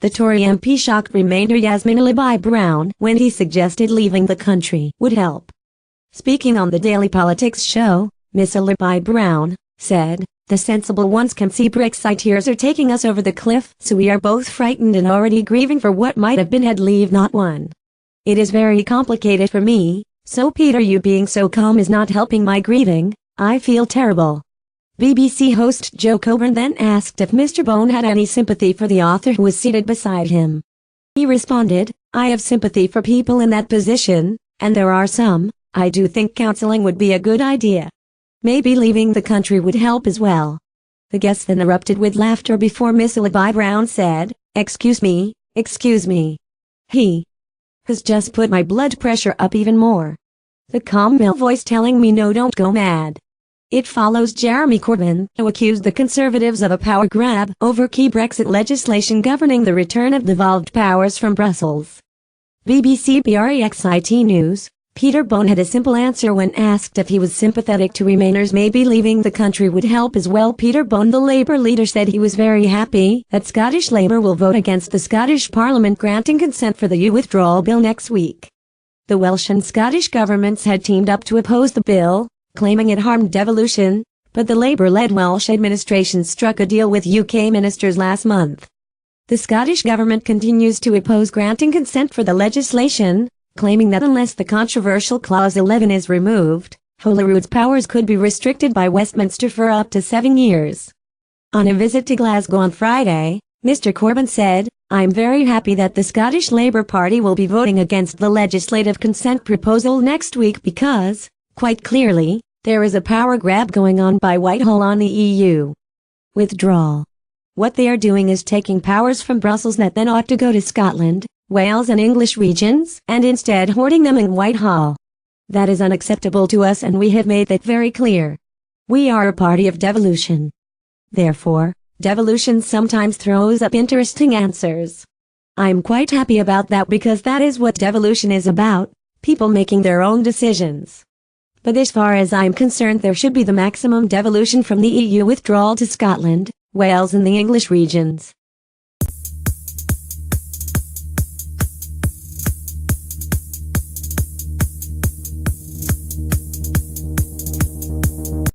the Tory MP shocked Remainer Yasmin Ali-Brown when he suggested leaving the country would help. Speaking on the Daily Politics show, Miss Ali-Brown said, "The sensible ones can see Brexiteers are taking us over the cliff, so we are both frightened and already grieving for what might have been had leave not won. It is very complicated for me, so Peter, you being so calm is not helping my grieving. I feel terrible." BBC host Joe Coburn then asked if Mr. Bone had any sympathy for the author who was seated beside him. He responded, "I have sympathy for people in that position, and there are some. I do think counseling would be a good idea. Maybe leaving the country would help as well." The guests then erupted with laughter before Miss Ali-Brown said, excuse me. He has just put my blood pressure up even more." The calm male voice telling me, "No, don't go mad." It follows Jeremy Corbyn, who accused the Conservatives of a power grab over key Brexit legislation governing the return of devolved powers from Brussels. BBC Brexit News. Peter Bone had a simple answer when asked if he was sympathetic to Remainers maybe leaving the country would help as well. Peter Bone, the Labour leader, said he was very happy that Scottish Labour will vote against the Scottish Parliament granting consent for the EU withdrawal bill next week. The Welsh and Scottish governments had teamed up to oppose the bill, claiming it harmed devolution, but the Labour-led Welsh administration struck a deal with UK ministers last month. The Scottish government continues to oppose granting consent for the legislation, claiming that unless the controversial Clause 11 is removed, Holyrood's powers could be restricted by Westminster for up to 7 years. On a visit to Glasgow on Friday, Mr. Corbyn said, "I'm very happy that the Scottish Labour Party will be voting against the legislative consent proposal next week because, quite clearly, there is a power grab going on by Whitehall on the EU withdrawal. What they are doing is taking powers from Brussels that then ought to go to Scotland, Wales and English regions, and instead hoarding them in Whitehall. That is unacceptable to us, and we have made that very clear. We are a party of devolution. Therefore, devolution sometimes throws up interesting answers. I'm quite happy about that because that is what devolution is about, people making their own decisions. But as far as I'm concerned, there should be the maximum devolution from the EU withdrawal to Scotland, Wales and the English regions.